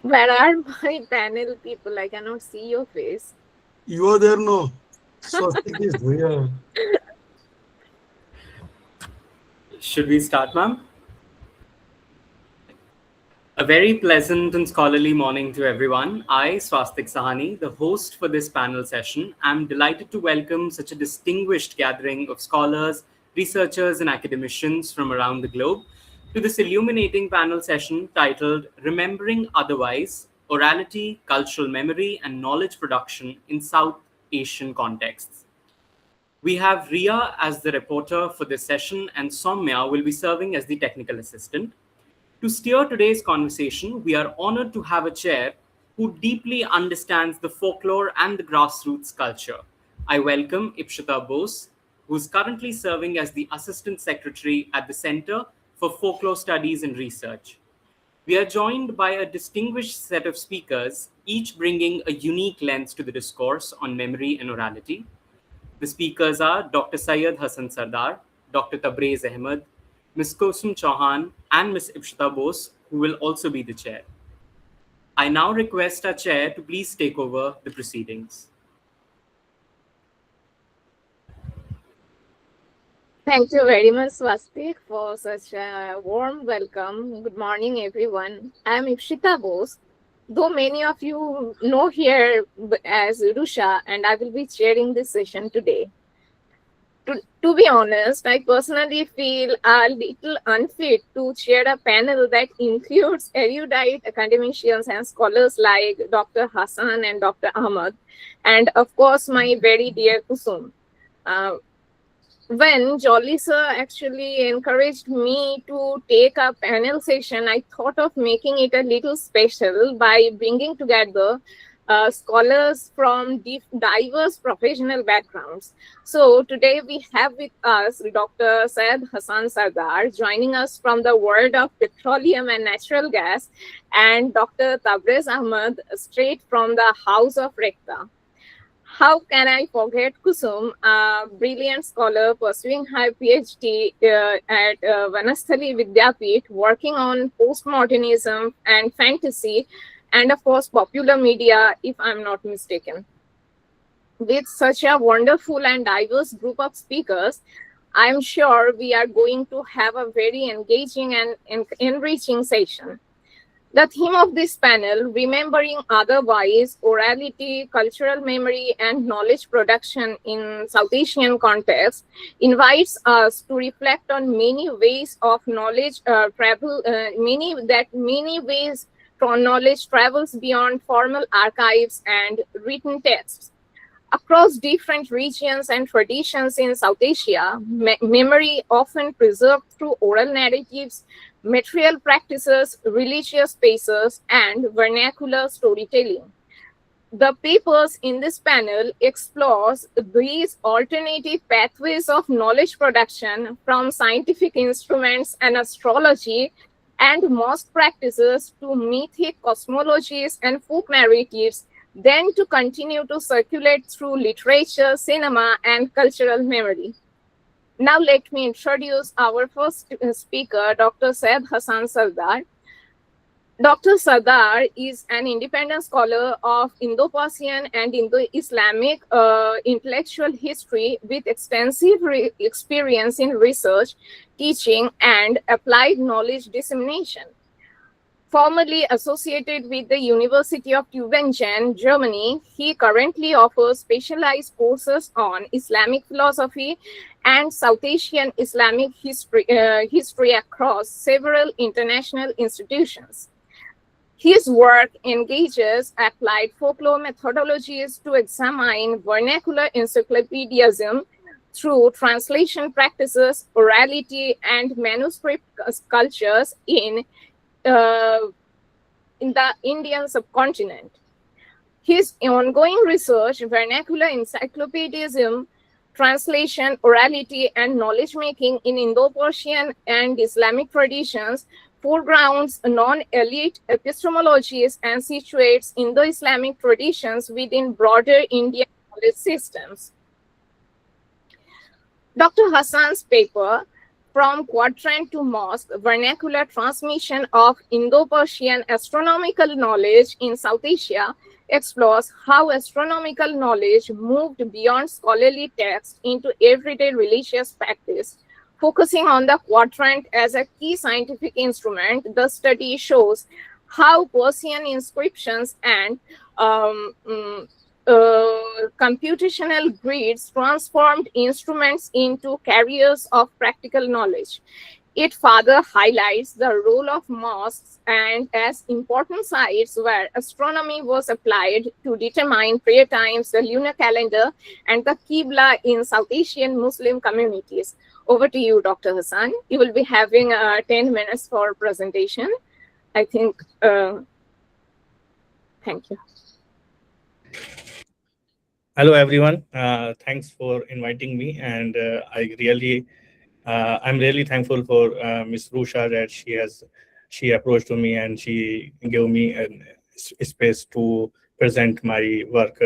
Where are my panel people? I cannot see your face. You are there, no? Swastik is there. Should we start, ma'am? A very pleasant and scholarly morning to everyone. I, Swastik Sahani, the host for this panel session, am delighted to welcome such a distinguished gathering of scholars, researchers, and academicians from around the globe to this illuminating panel session titled Remembering Otherwise: Orality, Cultural Memory, and Knowledge Production in South Asian Contexts. We have Ria as the reporter for this session, and Soumya will be serving as the technical assistant. To steer today's conversation, we are honored to have a chair who deeply understands the folklore and the grassroots culture. I welcome Ipshita Bose, who is currently serving as the Assistant Secretary at the Center for Folklore Studies and Research. We are joined by a distinguished set of speakers, each bringing a unique lens to the discourse on memory and orality. The speakers are Dr. Syed Hasan Sardar, Dr. Tabrez Ahmad, Ms. Kusum Chouhan, and Ms. Ipshita Bose, who will also be the chair. I now request our chair to please take over the proceedings. Thank you very much, Swastik, for such a warm welcome. Good morning, everyone. I am Ipshita Bose, though many of you know here as Rusha, and I will be chairing this session today. To be honest, I personally feel a little unfit to chair a panel that includes erudite academicians and scholars like Dr. Hasan and Dr. Ahmad, and of course, my very dear Kusum. Uh, when Jolly sir actually encouraged me to take a panel session, I thought of making it a little special by bringing together scholars from diverse professional backgrounds. So today we have with us Dr. Syed Hasan Sardar joining us from the world of petroleum and natural gas, and Dr. Tabrez Ahmad straight from the house of Rekhta. How can I forget Kusum, a brilliant scholar pursuing her Ph.D. At Banasthali Vidyapith, working on postmodernism and fantasy, and of course popular media, if I'm not mistaken. With such a wonderful and diverse group of speakers, I'm sure we are going to have a very engaging and enriching session. The theme of this panel, Remembering Otherwise, Orality, Cultural Memory, and Knowledge Production in South Asian Context, invites us to reflect on many ways of knowledge travel, many ways knowledge travels beyond formal archives and written texts. Across different regions and traditions in South Asia, memory often preserved through oral narratives, material practices, religious spaces, and vernacular storytelling. The papers in this panel explores these alternative pathways of knowledge production from scientific instruments and astrology and mosque practices to mythic cosmologies and folk narratives, then to continue to circulate through literature, cinema, and cultural memory. Now let me introduce our first speaker, Dr. Syed Hasan Sardar. Dr. Sardar is an independent scholar of Indo-Persian and Indo-Islamic intellectual history with extensive experience in research, teaching, and applied knowledge dissemination. Formerly associated with the University of Tübingen, Germany, he currently offers specialized courses on Islamic philosophy and South Asian Islamic history across several international institutions. His work engages applied folklore methodologies to examine vernacular encyclopedism through translation practices, orality, and manuscript cultures in the Indian subcontinent. His ongoing research, vernacular encyclopedism, translation, orality, and knowledge making in Indo-Persian and Islamic traditions, foregrounds non-elite epistemologies and situates Indo-Islamic traditions within broader Indian knowledge systems. Dr. Hasan's paper, From quadrant to mosque, vernacular transmission of Indo-Persian astronomical knowledge in South Asia explores how astronomical knowledge moved beyond scholarly text into everyday religious practice. Focusing on the quadrant as a key scientific instrument, the study shows how Persian inscriptions and um, mm, computational grids transformed instruments into carriers of practical knowledge. It further highlights the role of mosques and as important sites where astronomy was applied to determine prayer times, the lunar calendar, and the Qibla in South Asian Muslim communities. Over to you, Dr. Hasan. You will be having 10 minutes for presentation. I think, thank you. Hello, everyone. Thanks for inviting me, and I'm really thankful for Miss Rusha that she approached to me and she gave me a space to present my work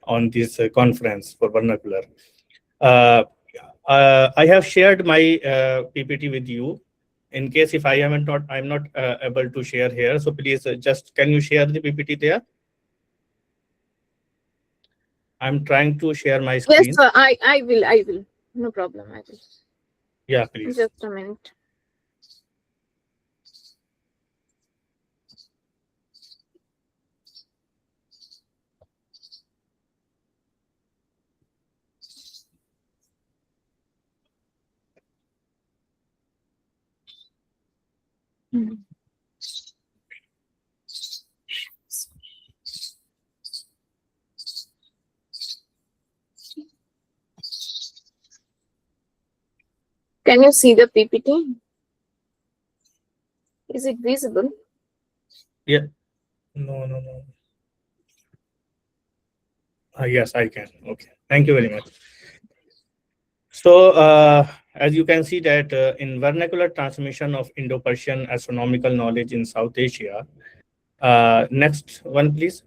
on this conference for vernacular. I have shared my PPT with you. In case if I'm not able to share here, so please just can you share the PPT there? I'm trying to share my screen. Yes, sir, I will. No problem, I will. Yeah, please. Just a minute. Can you see the PPT? Is it visible? Yeah. No. Yes, I can. Okay. Thank you very much. So, as you can see that in vernacular transmission of Indo-Persian astronomical knowledge in South Asia, next one, please.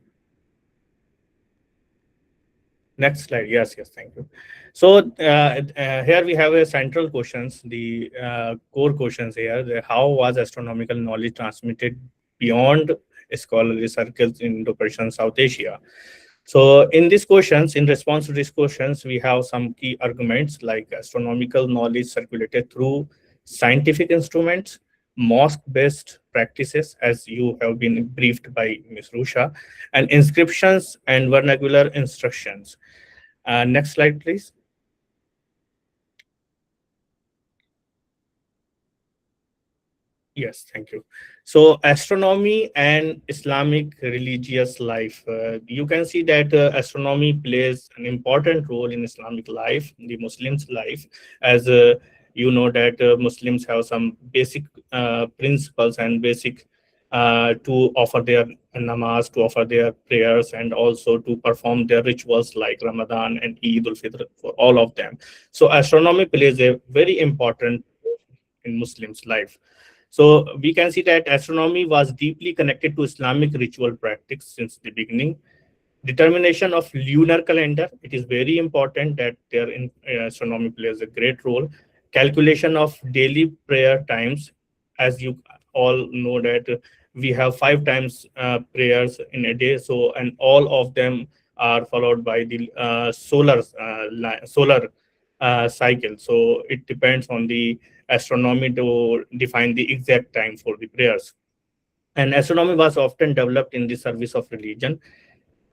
Next slide. Yes, thank you. So here we have a central questions, the core questions here. How was astronomical knowledge transmitted beyond scholarly circles in Indo-Persian South Asia? So in these questions, in response to these questions, we have some key arguments like astronomical knowledge circulated through scientific instruments, mosque-based practices, as you have been briefed by Ms. Rusha, and inscriptions and vernacular instructions. Next slide, please. Yes, thank you. So astronomy and Islamic religious life. You can see that astronomy plays an important role in Islamic life, the Muslims' life, as you know that Muslims have some basic principles and basic to offer their namaz, to offer their prayers, and also to perform their rituals like Ramadan and Eid al-Fitr for all of them. So astronomy plays a very important role in Muslims' life. So we can see that astronomy was deeply connected to Islamic ritual practice since the beginning. Determination of lunar calendar, it is very important that there in astronomy plays a great role. Calculation of daily prayer times, as you all know that we have 5 times prayers in a day. So and all of them are followed by the solar cycle. So it depends on the astronomy to define the exact time for the prayers. And astronomy was often developed in the service of religion.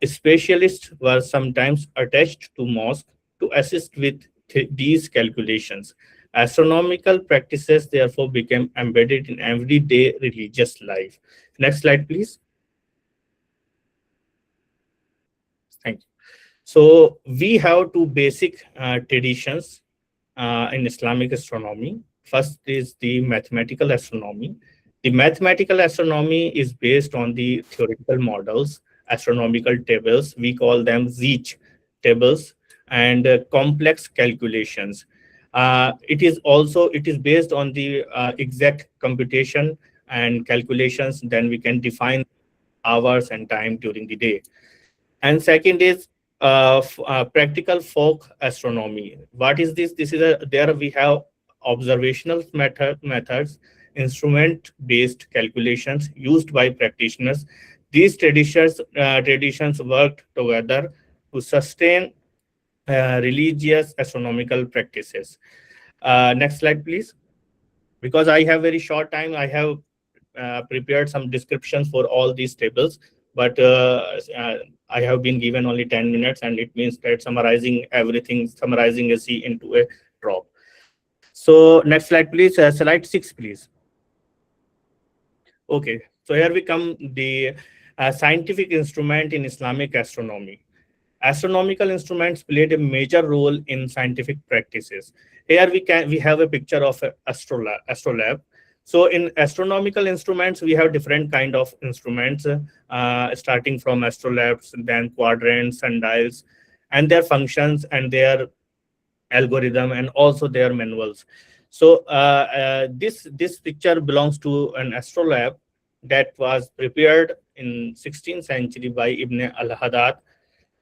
Specialists were sometimes attached to mosque to assist with these calculations. Astronomical practices therefore became embedded in everyday religious life. Next slide, please. Thank you. So we have two basic traditions in Islamic astronomy. First is the mathematical astronomy. The mathematical astronomy is based on the theoretical models, astronomical tables. We call them Zeech tables and complex calculations. It is based on the exact computation and calculations. Then we can define hours and time during the day. And second is practical folk astronomy. What is this? This is there we have observational methods, instrument-based calculations used by practitioners. These traditions worked together to sustain religious astronomical practices. Next slide, please. Because I have very short time, I have prepared some descriptions for all these tables, but I have been given only 10 minutes, and it means that summarizing everything, summarizing a C into a drop. So next slide, please. Slide 6, please. Okay, so here we come, the scientific instrument in Islamic astronomy. Astronomical instruments played a major role in scientific practices. Here we have a picture of a astrolabe. So in astronomical instruments, we have different kind of instruments, starting from astrolabes, then quadrants, sundials, and their functions and their algorithm, and also their manuals. So this picture belongs to an astrolabe that was prepared in 16th century by Ibn al-Haddad,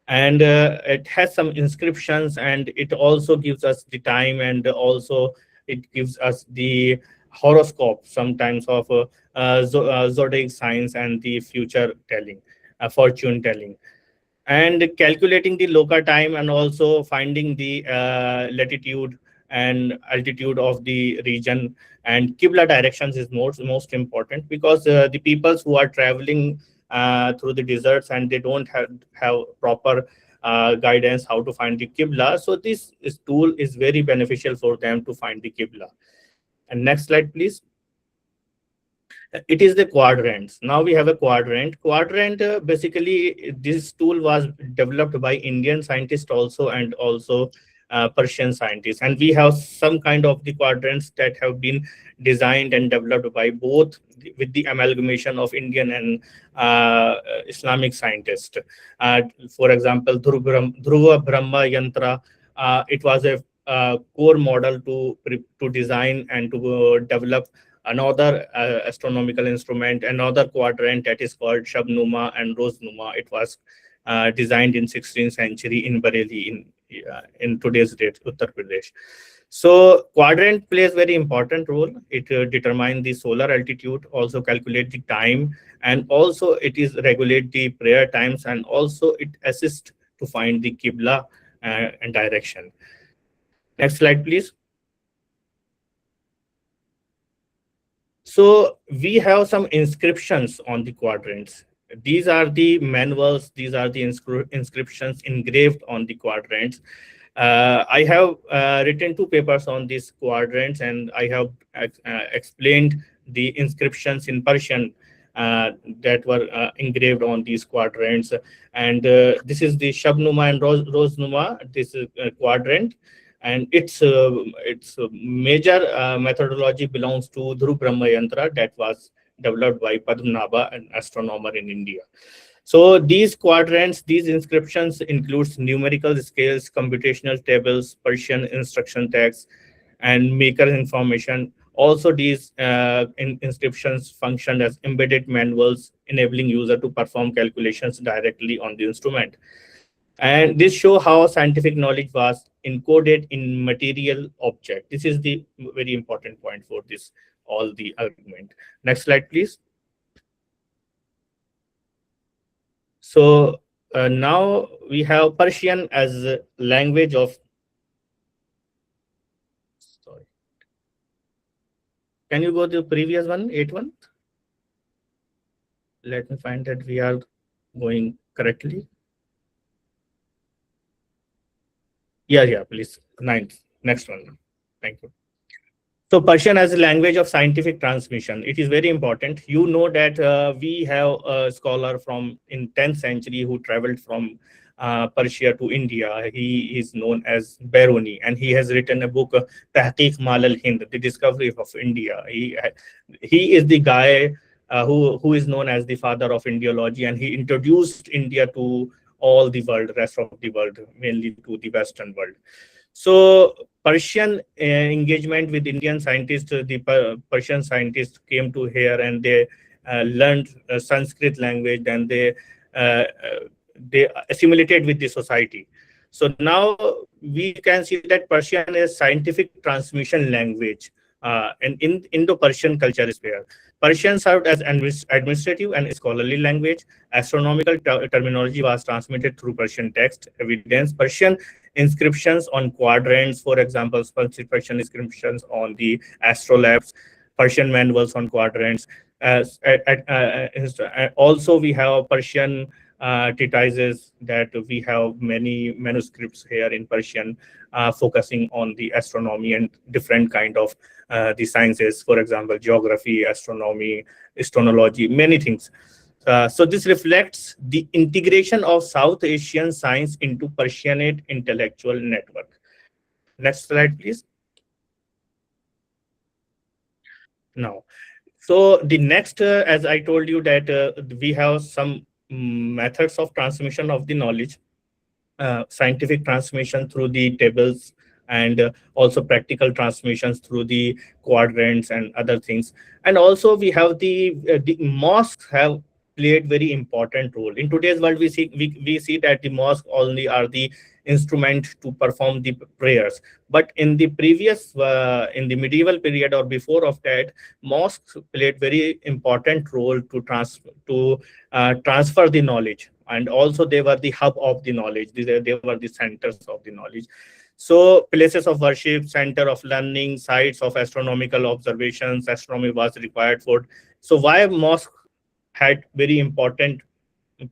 and it has some inscriptions, and it also gives us the time, and also it gives us the horoscope sometimes of zodiac signs and the future telling, fortune telling, and calculating the local time, and also finding the latitude and altitude of the region. And Qibla directions is most important, because the peoples who are traveling through the deserts, and they don't have proper guidance how to find the Qibla. So this tool is very beneficial for them to find the Qibla. And next slide, please. It is the quadrants. Now we have a quadrant. Basically, this tool was developed by Indian scientists also, and also Persian scientists. And we have some kind of the quadrants that have been designed and developed by both, with the amalgamation of Indian and Islamic scientists. For example, Dhruva Brahma Yantra, it was a core model to design and to develop another astronomical instrument, another quadrant, that is called Shabnuma and Roznuma. It was designed in 16th century in Bareilly, in today's date, Uttar Pradesh. So quadrant plays very important role. It determines the solar altitude, also calculate the time, and also it is regulate the prayer times, and also it assists to find the Qibla and direction. Next slide, please. So we have some inscriptions on the quadrants. These are the manuals, these are the inscriptions engraved on the quadrants. I have written 2 papers on these quadrants, and I have explained the inscriptions in Persian that were engraved on these quadrants. And this is the Shabnuma and Roznuma. This is a quadrant, and its major methodology belongs to Dhruv Brahma Yantra, that was developed by Padmanabha, an astronomer in India. So these quadrants, these inscriptions includes numerical scales, computational tables, Persian instruction text, and maker information. Also, these inscriptions function as embedded manuals, enabling user to perform calculations directly on the instrument. And this show how scientific knowledge was encoded in material object. This is the very important point for this, all the argument. Next slide, please. So now we have Persian as a language of, sorry. Can you go to the previous one, 8th? Let me find that we are going correctly. Yeah, please. 9th. Next one. Thank you. So Persian as a language of scientific transmission. It is very important. You know that we have a scholar from in 10th century who traveled from Persia to India. He is known as Biruni, and he has written a book, Tahqiq Mal al-Hind, the discovery of India. He is the guy who is known as the father of Indiology, and he introduced India to all the world, rest of the world, mainly to the Western world. So Persian engagement with Indian scientists, the Persian scientists came to here, and they learned Sanskrit language, and they assimilated with the society. So now we can see that Persian is scientific transmission language, and in Indo-Persian culture is where Persian served as administrative and scholarly language. Astronomical terminology was transmitted through Persian text, evidence, Persian inscriptions on quadrants, for example, Persian inscriptions on the astrolabes, Persian manuals on quadrants. Also, we have Persian treatises that we have many manuscripts here in Persian focusing on the astronomy and different kind of the sciences, for example, geography, astronomy, astrology, many things. So this reflects the integration of South Asian science into Persianate intellectual network. Next slide, please. Now, so the next, as I told you that we have some methods of transmission of the knowledge, scientific transmission through the tables, and also practical transmissions through the quadrants and other things. And also we have the mosques have played very important role in today's world. We see that the mosques only are the instrument to perform the prayers, but in the previous in the medieval period or before of that, mosques played very important role to transfer the knowledge, and also they were the hub of the knowledge. They were the centers of the knowledge. So places of worship, center of learning, sites of astronomical observations, astronomy was required for. So why mosque had very important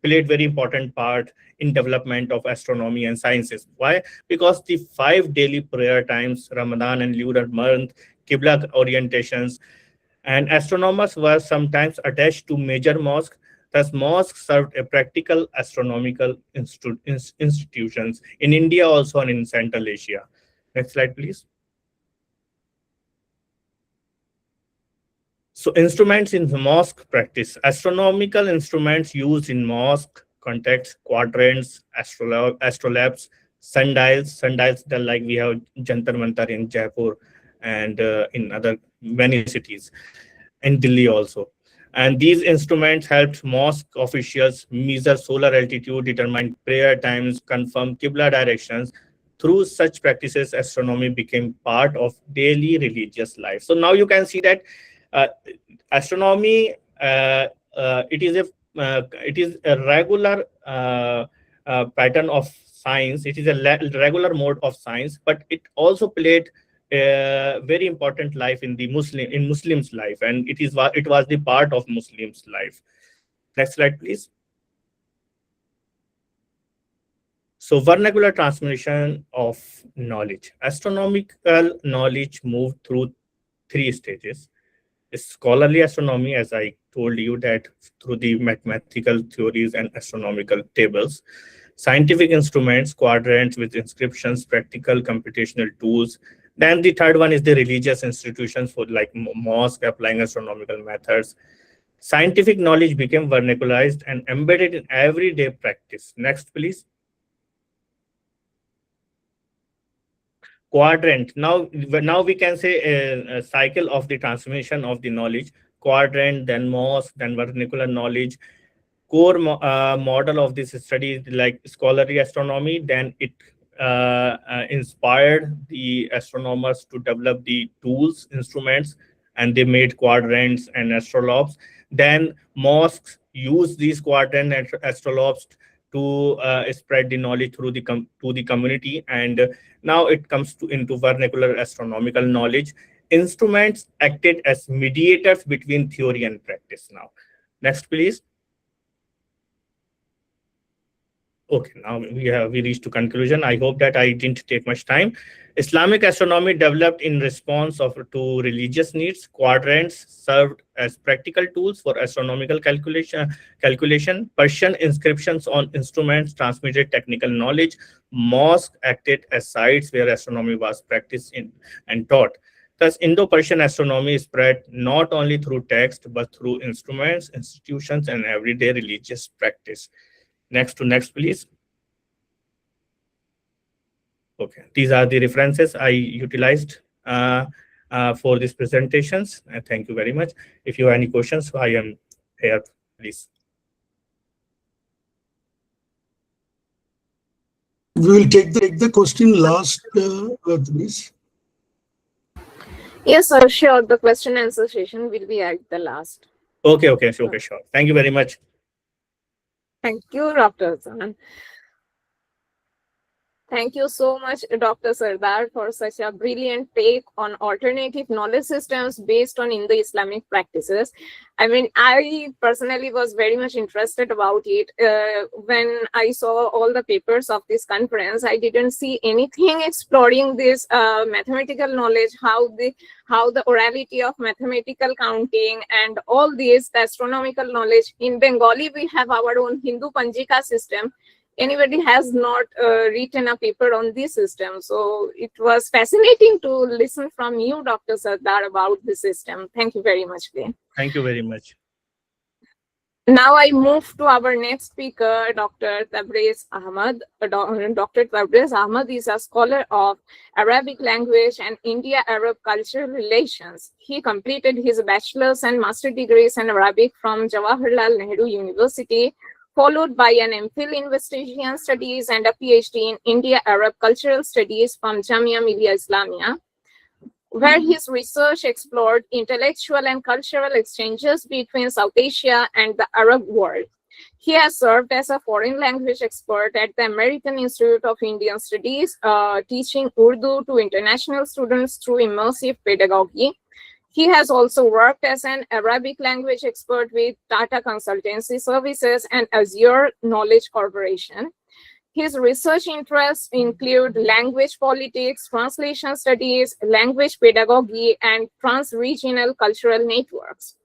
played very important part in development of astronomy and sciences. Why? Because the 5 daily prayer times, Ramadan and lunar month, Qibla orientations, and astronomers were sometimes attached to major mosques. Thus, mosques served a practical astronomical institutions in India also and in Central Asia. Next slide, please. So instruments in the mosque practice. Astronomical instruments used in mosque context, quadrants, astrolabes, sundials. Sundials that like we have Jantar Mantar in Jaipur and in other many cities, in Delhi also. And these instruments helped mosque officials measure solar altitude, determine prayer times, confirm Qibla directions. Through such practices, astronomy became part of daily religious life. So now you can see that uh, astronomy, it is a regular pattern of science. It is a regular mode of science, but it also played a very important life in the Muslims life, and it was the part of Muslims life. Next slide, please. So vernacular transmission of knowledge. Astronomical knowledge moved through 3 stages. Scholarly astronomy, as I told you, that through the mathematical theories and astronomical tables. Scientific instruments, quadrants with inscriptions, practical computational tools. Then the third one is the religious institutions for like mosque applying astronomical methods. Scientific knowledge became vernacularized and embedded in everyday practice. Next, please. Quadrant. Now we can say a cycle of the transmission of the knowledge. Quadrant, then mosque, then vernacular knowledge. Core model of this study is like scholarly astronomy. Then it inspired the astronomers to develop the tools, instruments, and they made quadrants and astrolabes. Then mosques use these quadrant and astrolabes to spread the knowledge through to the community. And now it comes into vernacular astronomical knowledge. Instruments acted as mediators between theory and practice. Now, next, please. Okay, now we reached to conclusion. I hope that I didn't take much time. Islamic astronomy developed in response to religious needs. Quadrants served as practical tools for astronomical calculation. Persian inscriptions on instruments transmitted technical knowledge. Mosque acted as sites where astronomy was practiced and taught. Thus, Indo-Persian astronomy spread not only through text, but through instruments, institutions, and everyday religious practice. Next, please. Okay, these are the references I utilized for these presentations. Thank you very much. If you have any questions, I am here, please. We will take the question last, please. Yes, sir, sure. The question answer session will be at the last. Okay, sure. Thank you very much. Thank you, Dr. Hasan. Thank you so much, Dr. Sardar, for such a brilliant take on alternative knowledge systems based on Indo-Islamic practices. I mean, I personally was very much interested about it. When I saw all the papers of this conference, I didn't see anything exploring this mathematical knowledge, how the orality of mathematical counting and all this astronomical knowledge. In Bengali, we have our own Hindu Panjika system. Anybody has not written a paper on this system. So it was fascinating to listen from you, Dr. Sardar, about the system. Thank you very much, Glenn. Thank you very much. Now I move to our next speaker, Dr. Tabrez Ahmad. Dr. Tabrez Ahmad is a scholar of Arabic language and India-Arab cultural relations. He completed his bachelor's and master's degrees in Arabic from Jawaharlal Nehru University, followed by an MPhil in West Asian Studies and a Ph.D. in India-Arab Cultural Studies from Jamia Milia Islamia, where his research explored intellectual and cultural exchanges between South Asia and the Arab world. He has served as a foreign language expert at the American Institute of Indian Studies, teaching Urdu to international students through immersive pedagogy. He has also worked as an Arabic language expert with Tata Consultancy Services and Azure Knowledge Corporation. His research interests include language politics, translation studies, language pedagogy, and trans-regional cultural networks.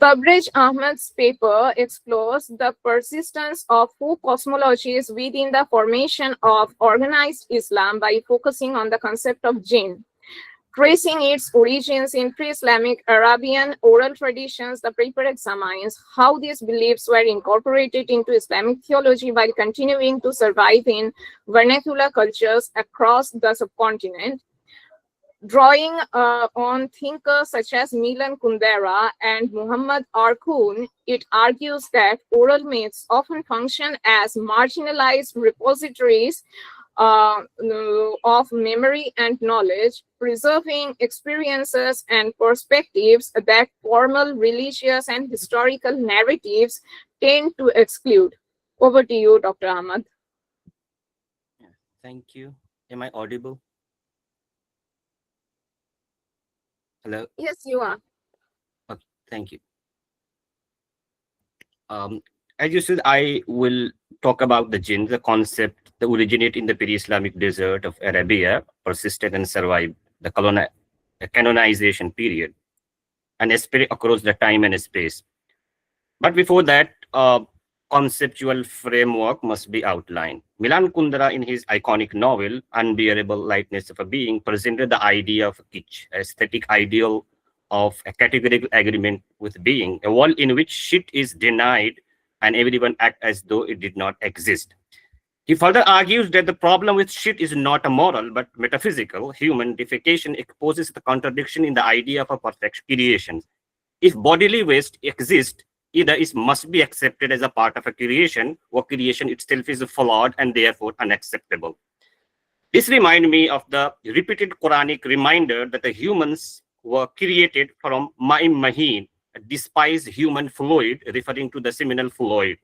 Tabrez Ahmad's paper explores the persistence of folk cosmologies within the formation of organized Islam by focusing on the concept of jinn. Tracing its origins in pre-Islamic Arabian oral traditions, the paper examines how these beliefs were incorporated into Islamic theology while continuing to survive in vernacular cultures across the subcontinent. Drawing on thinkers such as Milan Kundera and Muhammad Arkoun, it argues that oral myths often function as marginalized repositories of memory and knowledge, preserving experiences and perspectives that formal religious and historical narratives tend to exclude. Over to you, Dr. Ahmad. Thank you. Am I audible? Hello? Yes, you are. Okay, thank you. As you said, I will talk about the jinn, the concept that originated in the pre-Islamic desert of Arabia, persisted and survived the canonization period, and spread across the time and space. But before that, conceptual framework must be outlined. Milan Kundera, in his iconic novel, Unbearable Lightness of a Being, presented the idea of a kitsch, an aesthetic ideal of a categorical agreement with being, a world in which shit is denied and everyone acts as though it did not exist. He further argues that the problem with shit is not a moral but metaphysical. Human defecation exposes the contradiction in the idea of a perfect creation. If bodily waste exists, either it must be accepted as a part of a creation, or creation itself is flawed and therefore unacceptable. This reminds me of the repeated Quranic reminder that the humans were created from ma'im mahin, a despised human fluid, referring to the seminal fluid.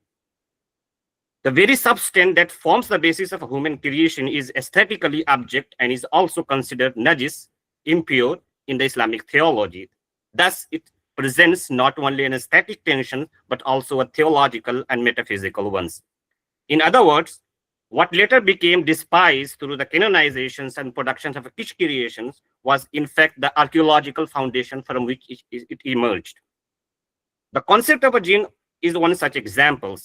The very substance that forms the basis of human creation is aesthetically abject and is also considered najis, impure, in the Islamic theology. Thus, it presents not only an aesthetic tension, but also a theological and metaphysical ones. In other words, what later became despised through the canonizations and productions of kitsch creations was in fact the archaeological foundation from which it emerged. The concept of a jinn is one such example.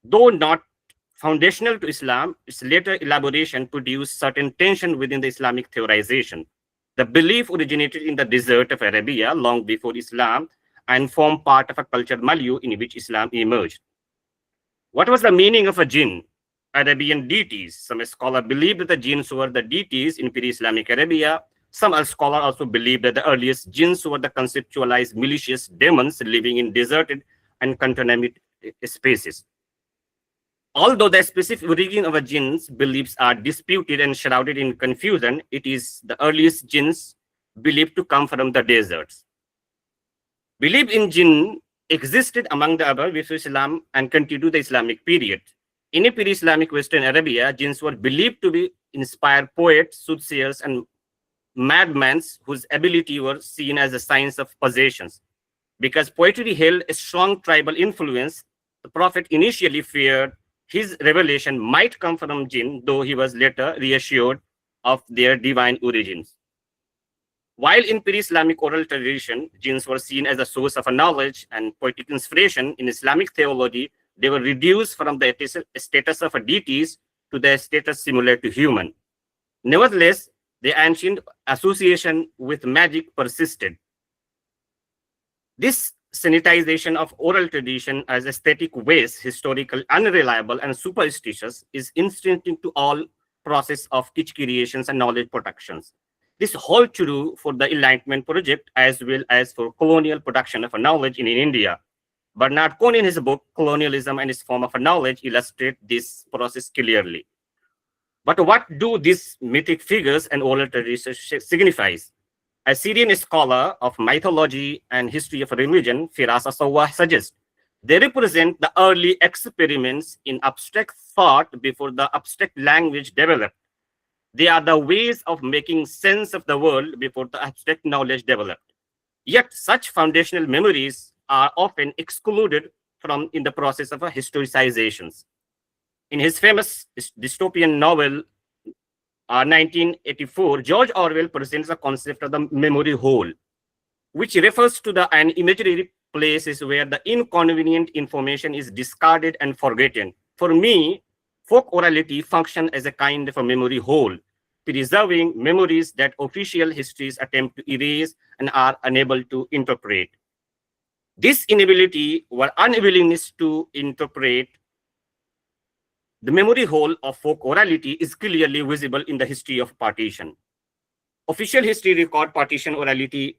Though not foundational to Islam, its later elaboration produced certain tension within the Islamic theorization. The belief originated in the desert of Arabia long before Islam and formed part of a cultural milieu in which Islam emerged. What was the meaning of a jinn? Arabian deities. Some scholars believe that the jinns were the deities in pre-Islamic Arabia. Some scholars also believe that the earliest jinns were the conceptualized malicious demons living in deserted and contaminated spaces. Although the specific origin of a jinn's beliefs are disputed and shrouded in confusion, it is the earliest jinns believed to come from the deserts. Belief in jinn existed among the Arab before Islam and continued the Islamic period. In a pre-Islamic Western Arabia, jinns were believed to be inspired poets, soothsayers, and madmen whose ability were seen as a signs of possessions. Because poetry held a strong tribal influence, the Prophet initially feared his revelation might come from jinn, though he was later reassured of their divine origins. While in pre-Islamic oral tradition, jinns were seen as a source of knowledge and poetic inspiration, in Islamic theology, they were reduced from the status of deities to the status similar to human. Nevertheless, the ancient association with magic persisted. This sanitization of oral tradition as aesthetic waste, historical, unreliable, and superstitious is instinct to all process of teach creations and knowledge productions. This holds true for the Enlightenment project as well as for colonial production of knowledge in India. Bernard Cohn, in his book Colonialism and its Form of Knowledge, illustrates this process clearly. But what do these mythic figures and oral traditions signify? A Syrian scholar of mythology and history of religion, Firas Asawah, suggests they represent the early experiments in abstract thought before the abstract language developed. They are the ways of making sense of the world before the abstract knowledge developed. Yet such foundational memories are often excluded from in the process of historicizations. In his famous dystopian novel, 1984, George Orwell presents the concept of the memory hole, which refers to an imaginary places where the inconvenient information is discarded and forgotten. For me, folk orality functions as a kind of a memory hole, preserving memories that official histories attempt to erase and are unable to interpret. This inability or unwillingness to interpret the memory hole of folk orality is clearly visible in the history of partition. Official history record partition orality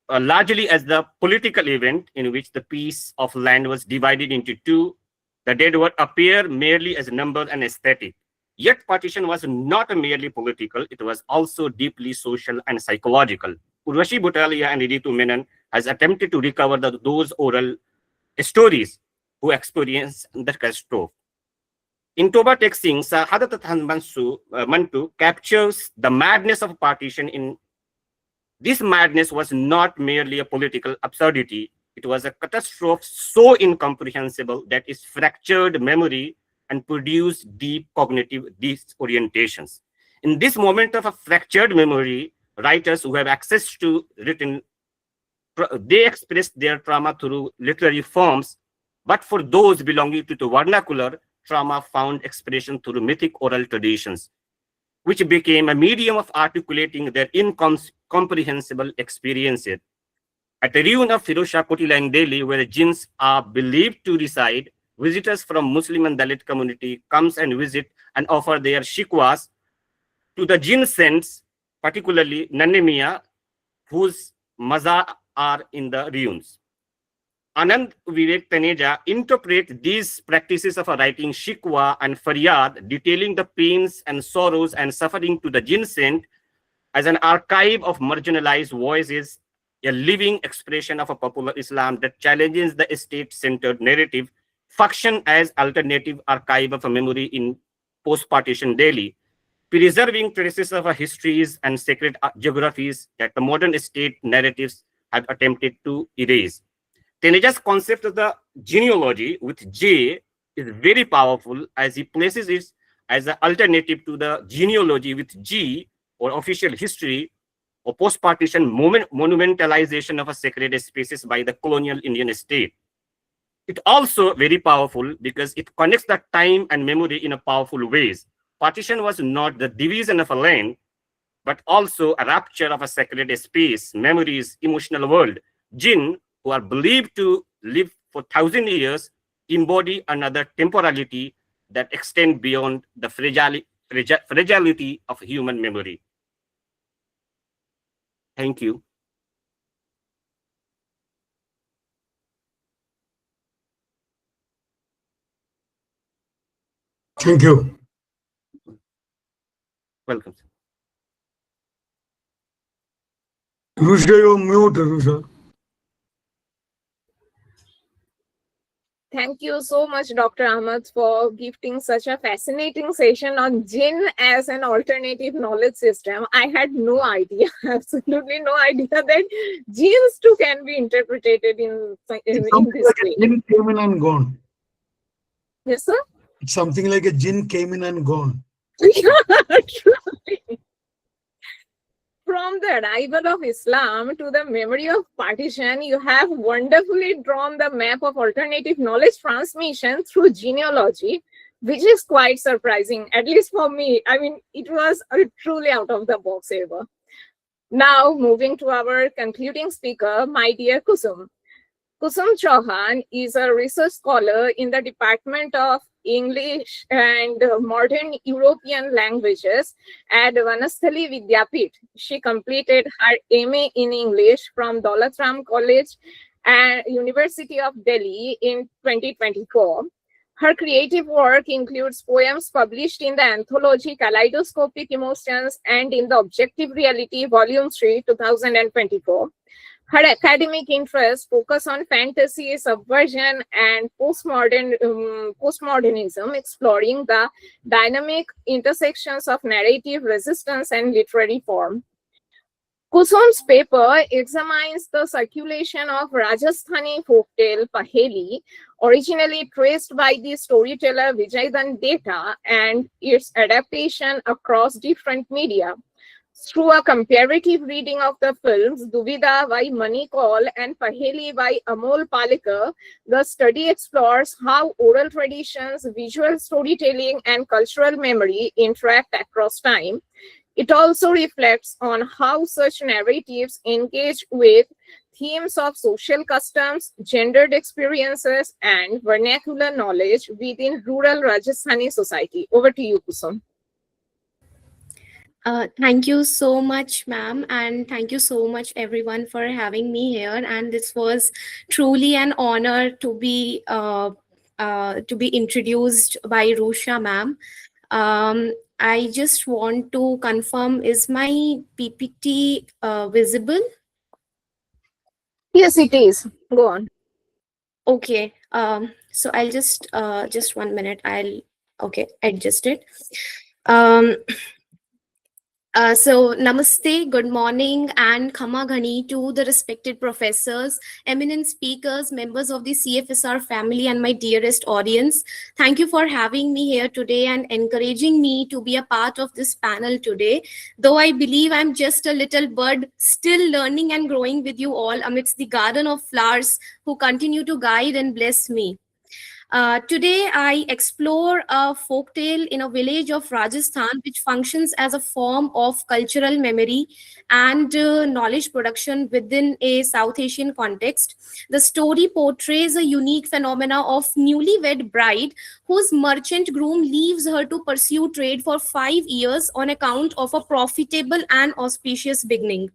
largely as the political event in which the piece of land was divided into two. The dead would appear merely as number and aesthetic. Yet partition was not merely political, it was also deeply social and psychological. Urvashi Butalia and Ritu Menon has attempted to recover those oral stories who experienced the catastrophe. In Toba Texing, Sahadat Mantu captures the madness of partition. In this madness was not merely a political absurdity, it was a catastrophe so incomprehensible that it fractured memory and produced deep cognitive disorientations. In this moment of a fractured memory, writers who have access to written, they express their trauma through literary forms, but for those belonging to the vernacular, trauma found expression through mythic oral traditions, which became a medium of articulating their incomprehensible experiences. At the ruin of Firozshah Kotila in Delhi, where jinns are believed to reside, visitors from Muslim and Dalit community comes and visit and offer their shikwas to the jinn saints, particularly Nannemia, whose mazar are in the ruins. Anand Vivek Taneja interpret these practices of writing shikwa and faryad, detailing the pains and sorrows and suffering to the jinn saint as an archive of marginalized voices, a living expression of a popular Islam that challenges the state-centered narrative, function as alternative archive of a memory in post-partition Delhi, preserving traces of histories and sacred geographies that the modern state narratives have attempted to erase. Taneja's concept of the genealogy with J is very powerful as he places it as an alternative to the genealogy with G or official history or post-partition monumentalization of a sacred spaces by the colonial Indian state. It also very powerful because it connects the time and memory in a powerful ways. Partition was not the division of a land, but also a rupture of a sacred space, memories, emotional world. Jinn, who are believed to live for 1,000 years, embody another temporality that extends beyond the fragility of human memory. Thank you. Thank you. Welcome. Rusha, you're mute, Rusha. Thank you so much, Dr. Ahmad, for gifting such a fascinating session on jinn as an alternative knowledge system. I had no idea, absolutely no idea that jinns too can be interpreted in It's this something like way. a jinn came in and gone. Yes, sir? It's something like a jinn came in and gone. Yeah, truly. From the arrival of Islam to the memory of partition, you have wonderfully drawn the map of alternative knowledge transmission through genealogy, which is quite surprising, at least for me. I mean, it was truly out of the box ever. Now, moving to our concluding speaker, my dear Kusum. Kusum Chouhan is a research scholar in the Department of English and Modern European Languages at Banasthali Vidyapith. She completed her MA in English from Daulat Ram College and University of Delhi in 2024. Her creative work includes poems published in the anthology Kaleidoscopic Emotions and in the Objective Reality, Volume 3, 2024. Her academic interests focus on fantasy, subversion, and postmodernism, exploring the dynamic intersections of narrative resistance and literary form. Kusum's paper examines the circulation of Rajasthani folktale Paheli, originally traced by the storyteller Vijaydan Deta, and its adaptation across different media. Through a comparative reading of the films Duvida by Mani Kaul and Paheli by Amol Palekar, the study explores how oral traditions, visual storytelling, and cultural memory interact across time. It also reflects on how such narratives engage with themes of social customs, gendered experiences, and vernacular knowledge within rural Rajasthani society. Over to you, Kusum. Thank you so much, ma'am, and thank you so much, everyone, for having me here. And this was truly an honor to be introduced by Rusha, ma'am. I just want to confirm: is my PPT visible? Yes, it is. Go on. Okay. So I'll just 1 minute. I'll adjust it. So, namaste, good morning, and Khama Ghani to the respected professors, eminent speakers, members of the CFSR family, and my dearest audience. Thank you for having me here today and encouraging me to be a part of this panel today. Though I believe I'm just a little bird, still learning and growing with you all amidst the garden of flowers who continue to guide and bless me. Today, I explore a folktale in a village of Rajasthan, which functions as a form of cultural memory and knowledge production within a South Asian context. The story portrays a unique phenomena of newlywed bride whose merchant groom leaves her to pursue trade for 5 years on account of a profitable and auspicious beginning.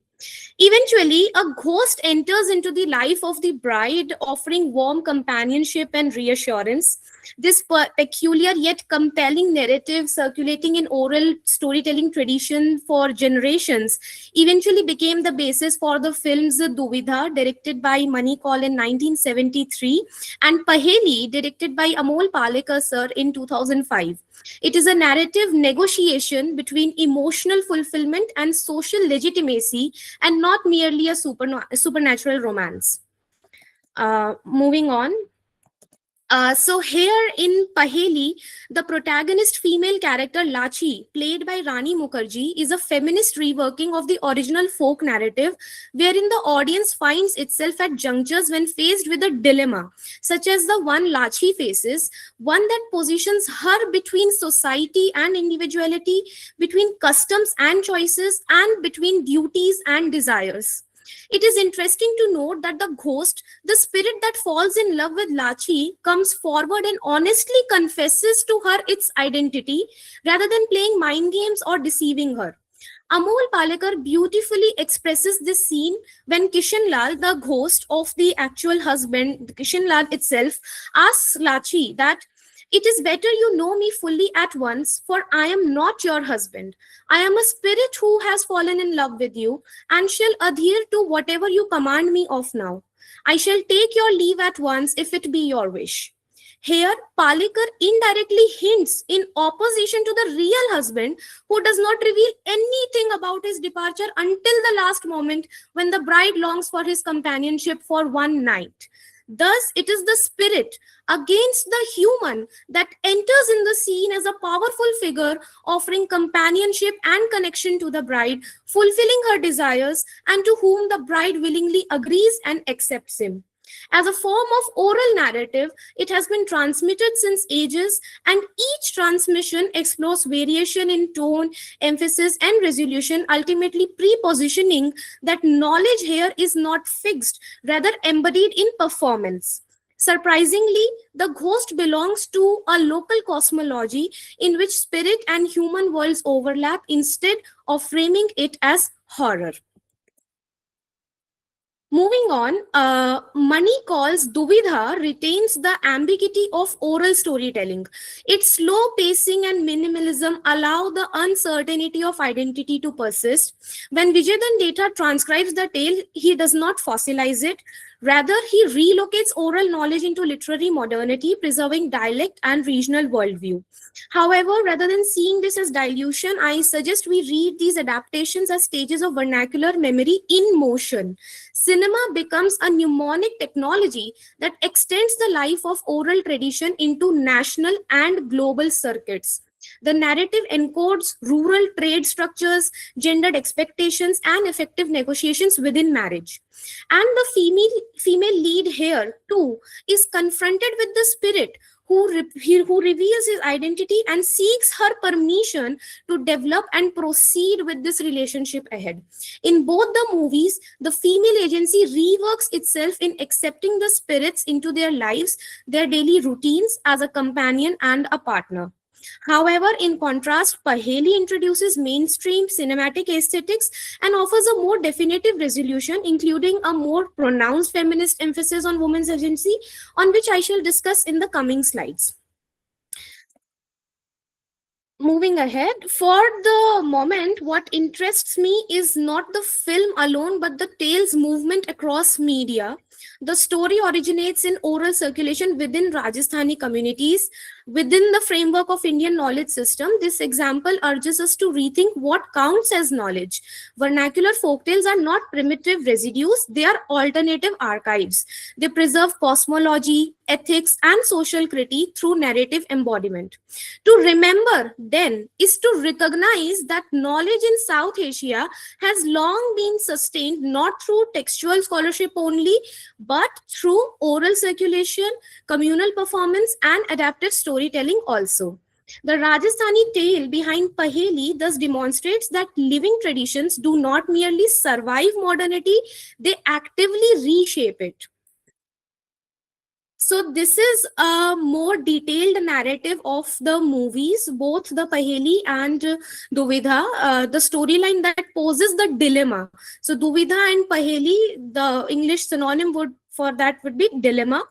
Eventually, a ghost enters into the life of the bride, offering warm companionship and reassurance. This peculiar yet compelling narrative, circulating in oral storytelling tradition for generations, eventually became the basis for the films Duvida, directed by Mani Kaul in 1973, and Paheli, directed by Amol Palekar sir in 2005. It is a narrative negotiation between emotional fulfillment and social legitimacy, and not merely a supernatural romance. Moving on. So here in Paheli, the protagonist female character Lachi, played by Rani Mukherjee, is a feminist reworking of the original folk narrative, wherein the audience finds itself at junctures when faced with a dilemma, such as the one Lachi faces, one that positions her between society and individuality, between customs and choices, and between duties and desires. It is interesting to note that the ghost, the spirit that falls in love with Lachi, comes forward and honestly confesses to her its identity rather than playing mind games or deceiving her. Amol Palekar beautifully expresses this scene when Kishan Lal, the ghost of the actual husband, Kishan Lal itself, asks Lachi that It is better you know me fully at once, for I am not your husband. I am a spirit who has fallen in love with you and shall adhere to whatever you command me of now. I shall take your leave at once if it be your wish. Here, Palekar indirectly hints in opposition to the real husband who does not reveal anything about his departure until the last moment when the bride longs for his companionship for one night. Thus, it is the spirit against the human that enters in the scene as a powerful figure offering companionship and connection to the bride, fulfilling her desires, and to whom the bride willingly agrees and accepts him. As a form of oral narrative, it has been transmitted since ages, and each transmission explores variation in tone, emphasis, and resolution, ultimately prepositioning that knowledge here is not fixed, rather embodied in performance. Surprisingly, the ghost belongs to a local cosmology in which spirit and human worlds overlap instead of framing it as horror. Moving on, Mani calls Duvidha retains the ambiguity of oral storytelling. Its slow pacing and minimalism allow the uncertainty of identity to persist. When Vijayadan Data transcribes the tale, he does not fossilize it. Rather, he relocates oral knowledge into literary modernity, preserving dialect and regional worldview. However, rather than seeing this as dilution, I suggest we read these adaptations as stages of vernacular memory in motion. Cinema becomes a mnemonic technology that extends the life of oral tradition into national and global circuits. The narrative encodes rural trade structures, gendered expectations, and effective negotiations within marriage. And the female lead here, too, is confronted with the spirit who reveals his identity and seeks her permission to develop and proceed with this relationship ahead. In both the movies, the female agency reworks itself in accepting the spirits into their lives, their daily routines as a companion and a partner. However, in contrast, Paheli introduces mainstream cinematic aesthetics and offers a more definitive resolution, including a more pronounced feminist emphasis on women's agency, on which I shall discuss in the coming slides. Moving ahead, for the moment, what interests me is not the film alone, but the tale's movement across media. The story originates in oral circulation within Rajasthani communities, within the framework of Indian knowledge system. This example urges us to rethink what counts as knowledge. Vernacular folktales are not primitive residues, they are alternative archives. They preserve cosmology, ethics, and social critique through narrative embodiment. To remember, then, is to recognize that knowledge in South Asia has long been sustained not through textual scholarship only, but through oral circulation, communal performance, and adaptive storytelling also. The Rajasthani tale behind Paheli thus demonstrates that living traditions do not merely survive modernity, they actively reshape it. So this is a more detailed narrative of the movies, both the Paheli and Duvidha, the storyline that poses the dilemma. So Duvidha and Paheli, the English synonym for that would be dilemma.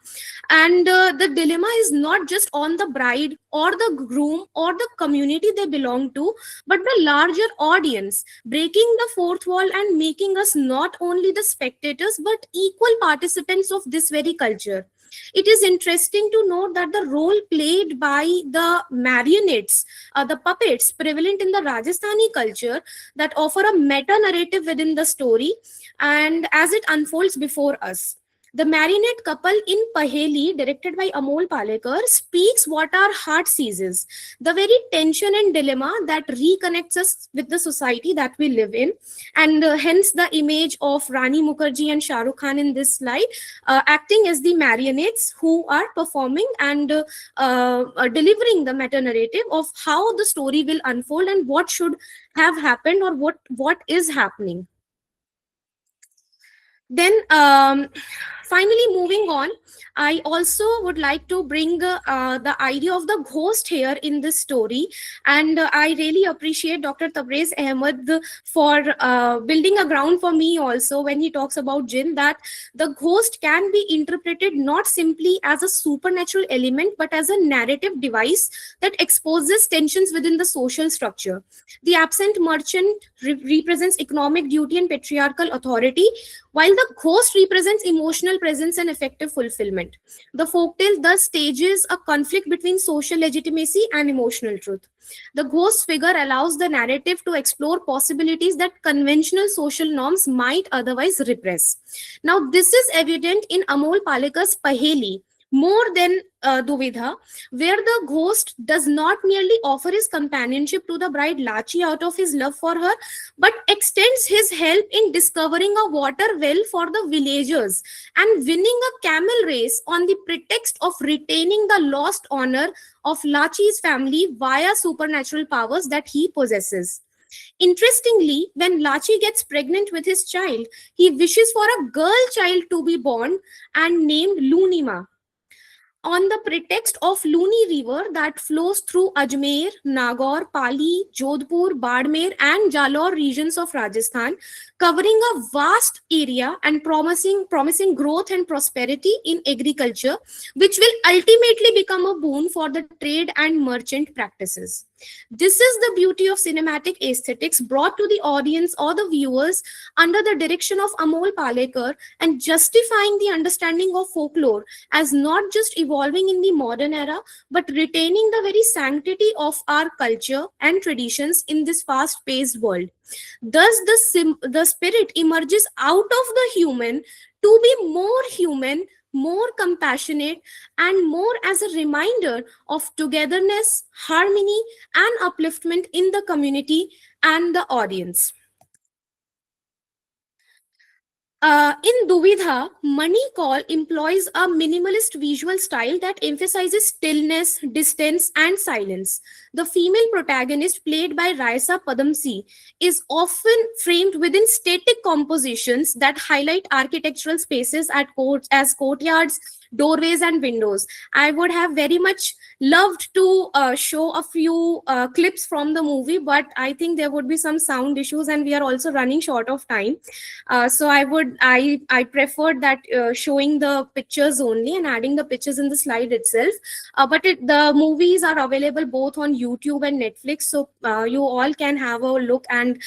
And the dilemma is not just on the bride or the groom or the community they belong to, but the larger audience, breaking the fourth wall and making us not only the spectators, but equal participants of this very culture. It is interesting to note that the role played by the marionettes, the puppets prevalent in the Rajasthani culture, that offer a meta-narrative within the story and as it unfolds before us. The marionette couple in Paheli, directed by Amol Palekar, speaks what our heart seizes, the very tension and dilemma that reconnects us with the society that we live in, and hence the image of Rani Mukherjee and Shah Rukh Khan in this slide, acting as the marionettes who are performing and delivering the meta-narrative of how the story will unfold and what should have happened or what is happening. Then Finally, moving on, I also would like to bring the idea of the ghost here in this story. And I really appreciate Dr. Tabrez Ahmad for building a ground for me also when he talks about jinn, that the ghost can be interpreted not simply as a supernatural element, but as a narrative device that exposes tensions within the social structure. The absent merchant represents economic duty and patriarchal authority, while the ghost represents emotional presence and effective fulfillment. The folktale thus stages a conflict between social legitimacy and emotional truth. The ghost figure allows the narrative to explore possibilities that conventional social norms might otherwise repress. Now, this is evident in Amol Palekar's Paheli, more than Duvidha, where the ghost does not merely offer his companionship to the bride Lachi out of his love for her, but extends his help in discovering a water well for the villagers and winning a camel race on the pretext of retaining the lost honor of Lachi's family via supernatural powers that he possesses. Interestingly, when Lachi gets pregnant with his child, he wishes for a girl child to be born and named Lunima, on the pretext of Luni River that flows through Ajmer, Nagaur, Pali, Jodhpur, Badmer and Jalore regions of Rajasthan, covering a vast area and promising growth and prosperity in agriculture, which will ultimately become a boon for the trade and merchant practices. This is the beauty of cinematic aesthetics brought to the audience or the viewers under the direction of Amol Palekar, and justifying the understanding of folklore as not just evolving in the modern era, but retaining the very sanctity of our culture and traditions in this fast-paced world. Thus, the spirit emerges out of the human to be more human, more compassionate, and more as a reminder of togetherness, harmony, and upliftment in the community and the audience. In Duvidha, Manikal employs a minimalist visual style that emphasizes stillness, distance, and silence. The female protagonist, played by Raisa Padamsi, is often framed within static compositions that highlight architectural spaces at as courtyards, doorways, and windows. I would have very much loved to show a few clips from the movie, but I think there would be some sound issues, and we are also running short of time. So I preferred that showing the pictures only and adding the pictures in the slide itself. But the movies are available both on YouTube and Netflix, so you all can have a look and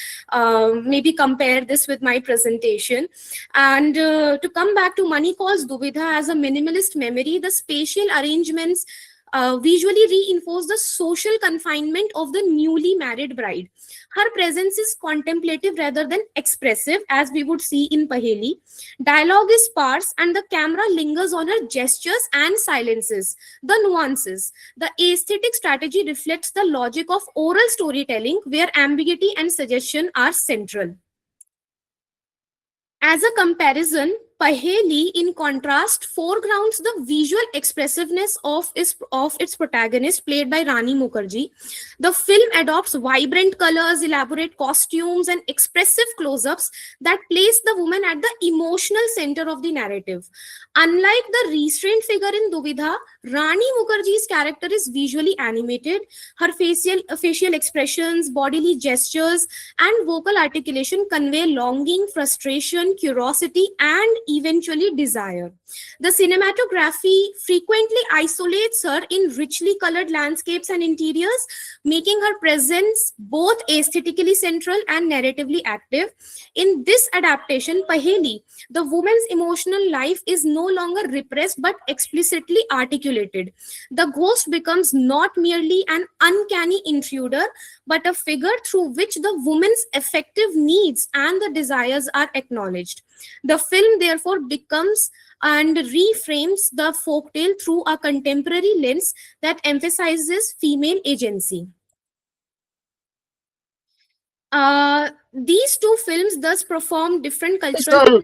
maybe compare this with my presentation. And to come back to Manikal's Duvidha as a minimalist memory, the spatial arrangements visually reinforce the social confinement of the newly married bride. Her presence is contemplative rather than expressive, as we would see in Paheli. Dialogue is sparse, and the camera lingers on her gestures and silences, the nuances. The aesthetic strategy reflects the logic of oral storytelling, where ambiguity and suggestion are central. As a comparison, Paheli, in contrast, foregrounds the visual expressiveness of its protagonist, played by Rani Mukherjee. The film adopts vibrant colors, elaborate costumes, and expressive close-ups that place the woman at the emotional center of the narrative. Unlike the restrained figure in Duvidha, Rani Mukherjee's character is visually animated. Her facial expressions, bodily gestures, and vocal articulation convey longing, frustration, curiosity, and eventually desire. The cinematography frequently isolates her in richly colored landscapes and interiors, making her presence both aesthetically central and narratively active. In this adaptation, Paheli, the woman's emotional life is no longer repressed but explicitly articulated. The ghost becomes not merely an uncanny intruder, but a figure through which the woman's affective needs and the desires are acknowledged. The film therefore becomes and reframes the folktale through a contemporary lens that emphasizes female agency. These two films thus perform different cultural...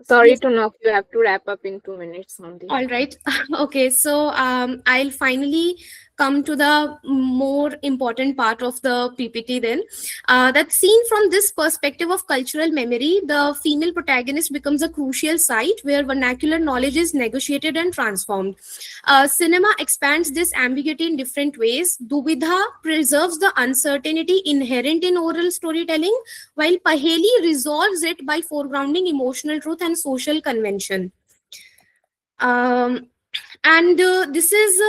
Sorry Yes. to knock, you have to wrap up in 2 minutes only. All right. Okay, so I'll finally come to the more important part of the PPT then. That seen from this perspective of cultural memory, the female protagonist becomes a crucial site where vernacular knowledge is negotiated and transformed. Cinema expands this ambiguity in different ways. Duvidha preserves the uncertainty inherent in oral storytelling, while Paheli resolves it by foregrounding emotional truth and social convention. And this is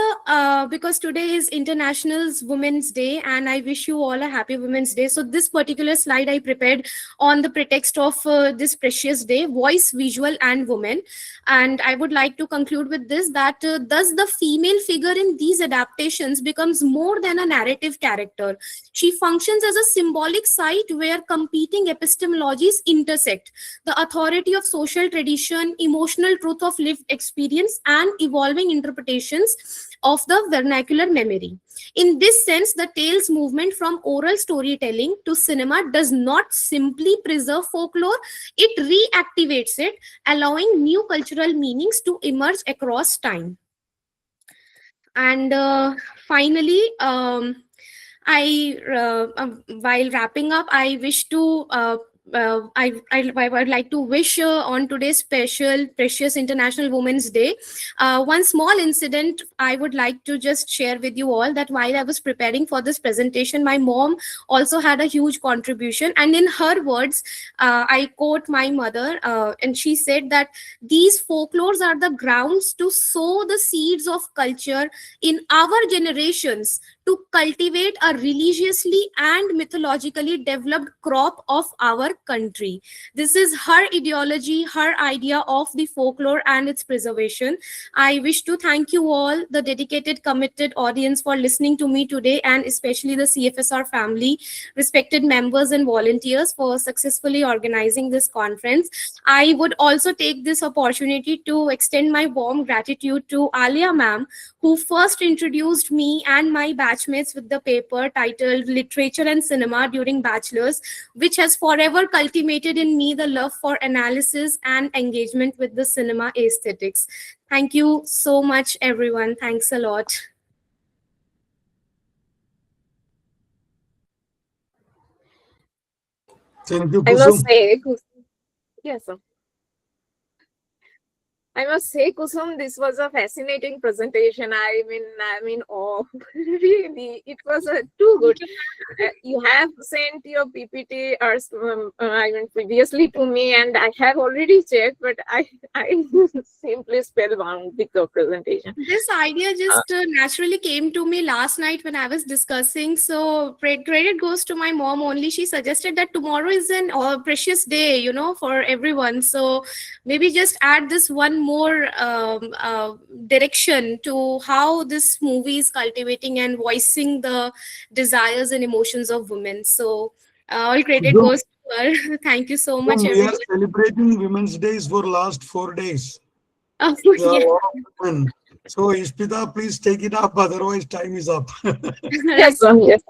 because today is International Women's Day, and I wish you all a happy Women's Day. So this particular slide I prepared on the pretext of this precious day, voice, visual, and women. And I would like to conclude with this, that thus the female figure in these adaptations becomes more than a narrative character. She functions as a symbolic site where competing epistemologies intersect. The authority of social tradition, emotional truth of lived experience, and evolving interpretations of the vernacular memory. In this sense, the tales movement from oral storytelling to cinema does not simply preserve folklore, it reactivates it, allowing new cultural meanings to emerge across time. And finally, while wrapping up, I wish to I would like to wish on today's special precious International Women's Day one small incident I would like to just share with you all, that while I was preparing for this presentation, my mom also had a huge contribution, and in her words, I quote my mother, and she said that these folklores are the grounds to sow the seeds of culture in our generations, to cultivate a religiously and mythologically developed crop of our country. This is her ideology, her idea of the folklore and its preservation. I wish to thank you all, the dedicated, committed audience, for listening to me today, and especially the CFSR family, respected members and volunteers, for successfully organizing this conference. I would also take this opportunity to extend my warm gratitude to Alia ma'am, who first introduced me and my batchmates with the paper titled Literature and Cinema during bachelor's, which has forever cultivated in me the love for analysis and engagement with the cinema aesthetics. Thank you so much, everyone. Thanks a lot. Thank you, I must Kusum. say, yes, sir. I must say, Kusum, this was a fascinating presentation. I'm in awe. Really, it was too good. You have sent your PPT previously to me, and I have already checked, but I simply spellbound with the presentation. This idea just naturally came to me last night when I was discussing. So credit goes to my mom only. She suggested that tomorrow is an precious day, you know, for everyone. So maybe just add this one more direction to how this movie is cultivating and voicing the desires and emotions of women. So all credit goes to her. Thank you so much, We everyone. are celebrating Women's Days for last 4 days. Oh, There are a yeah. lot of women. So, Ipshita, please take it up, otherwise time is up. Yes, sir. Yes,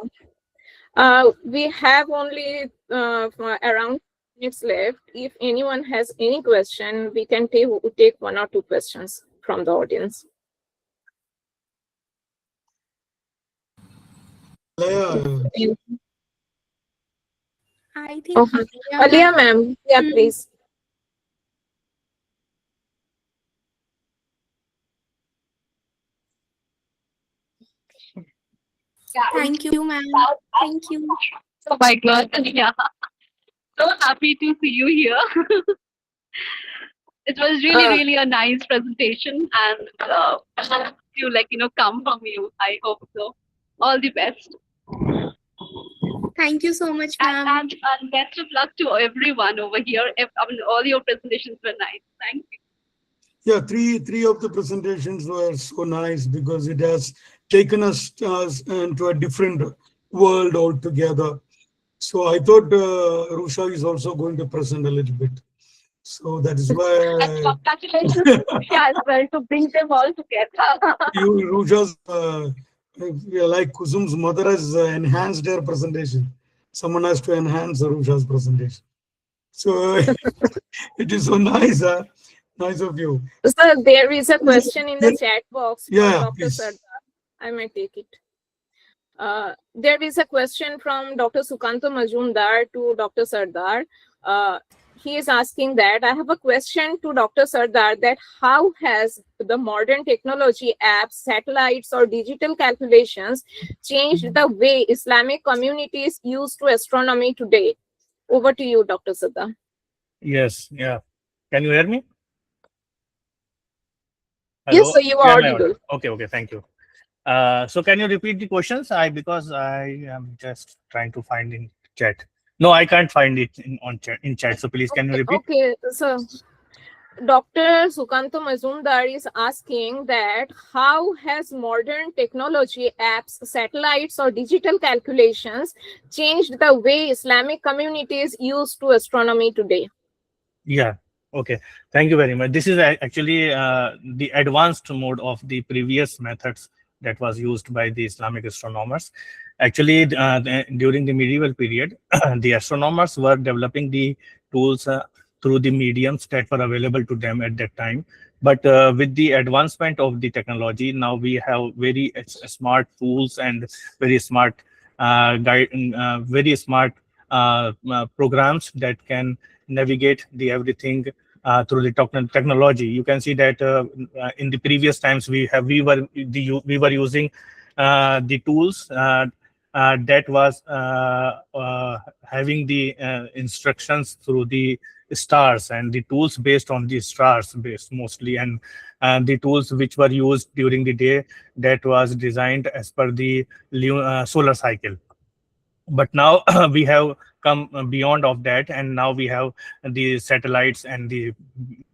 sir. We have only around minutes left. If anyone has any question, we can take 1 or 2 questions from the audience. Yeah. I think Okay. Alia ma'am, yeah, please. Thank you, ma'am. Thank you. Oh my God. Yeah. So happy to see you here. It was really a nice presentation, and to come from you. I hope so. All the best. Thank you so much, ma'am. And best of luck to everyone over here. All your presentations were nice. Thank you. Yeah, three of the presentations were so nice because it has taken us into a different world altogether. So I thought Rusha is also going to present a little bit. So that is why Congratulations as well to bring them all together. Rusha's like Kusum's mother has enhanced her presentation. Someone has to enhance Rusha's presentation. So it is so nice, nice of you. So there is a question in the chat box for Yeah, Dr. please. Sardar. I might take it. There is a question from Dr. Sukanto Majumdar to Dr. Sardar. He is asking that I have a question to Dr. Sardar, that how has the modern technology, apps, satellites, or digital calculations changed the way Islamic communities use to astronomy today? Over to you, Dr. Sardar. Yes, yeah. Can you hear me? Yes, so you are audible. Okay, thank you. So can you repeat the questions? Because I am just trying to find in chat. No, I can't find it in chat. So please, can you repeat? Okay, so Dr. Sukanto Majumdar is asking that how has modern technology, apps, satellites, or digital calculations changed the way Islamic communities use to astronomy today? Yeah. Okay. Thank you very much. This is actually the advanced mode of the previous methods that was used by the Islamic astronomers. Actually, during the medieval period, the astronomers were developing the tools through the mediums that were available to them at that time. But with the advancement of the technology, now we have very smart tools and very smart very smart programs that can navigate the everything through the technology. You can see that in the previous times we were using the tools that was having the instructions through the stars, and the tools based on the stars based mostly, and the tools which were used during the day that was designed as per the solar cycle. But now we have come beyond of that, and now we have the satellites and the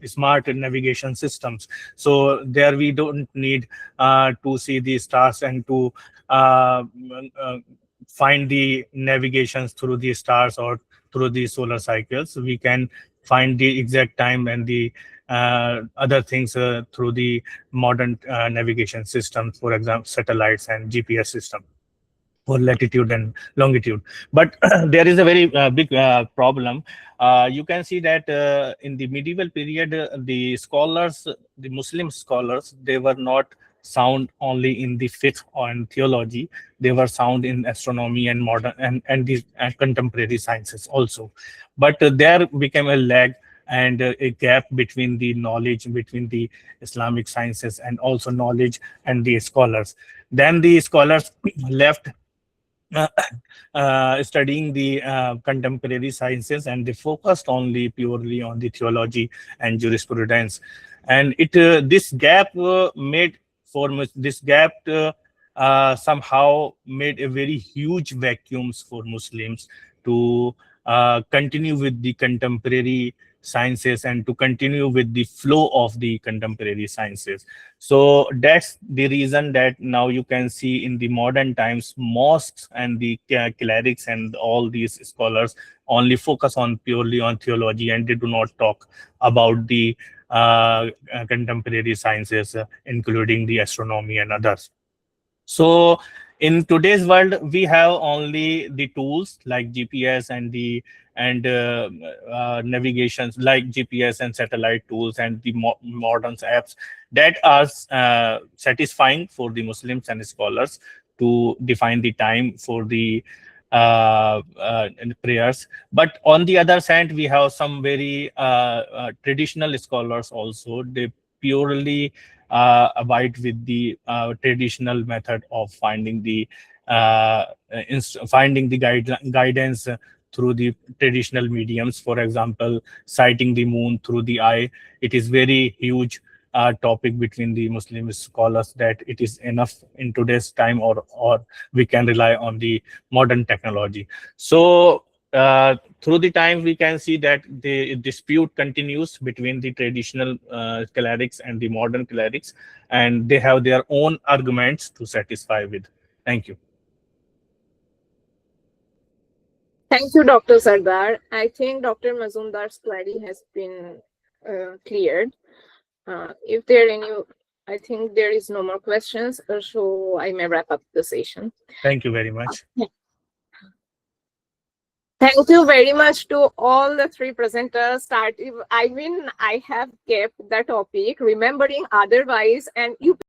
smart navigation systems. So there we don't need to see the stars and to find the navigations through the stars or through the solar cycles. We can find the exact time and the other things through the modern navigation systems, for example satellites and GPS system for latitude and longitude. But there is a very big problem. You can see that in the medieval period, the scholars, the Muslim scholars, they were not sound only in the fiqh or in theology. They were sound in astronomy and modern and the contemporary sciences also. But there became a lag and a gap between the knowledge between the Islamic sciences and also knowledge and the scholars. Then the scholars left studying the contemporary sciences, and they focused only purely on the theology and jurisprudence. And this gap somehow made a very huge vacuums for Muslims to continue with the contemporary sciences and to continue with the flow of the contemporary sciences. So that's the reason that now you can see in the modern times, mosques and the clerics and all these scholars only focus on purely on theology, and they do not talk about the contemporary sciences, including the astronomy and others. So in today's world, we have only the tools like GPS and the navigations like GPS and satellite tools and the modern apps that are satisfying for the Muslims and scholars to define the time for the prayers. But on the other side, we have some very traditional scholars also. They purely abide with the traditional method of finding the guidance through the traditional mediums. For example, sighting the moon through the eye. It is very huge topic between the Muslim scholars that it is enough in today's time, or we can rely on the modern technology. So through the time, we can see that the dispute continues between the traditional clerics and the modern clerics, and they have their own arguments to satisfy with. Thank you. Thank you, Dr. Sardar. I think Dr. Majumdar's query has been cleared. If there are any, I think there is no more questions, so I may wrap up the session. Thank you very much. Thank you very much to all the three presenters. I have kept the topic, remembering otherwise, and you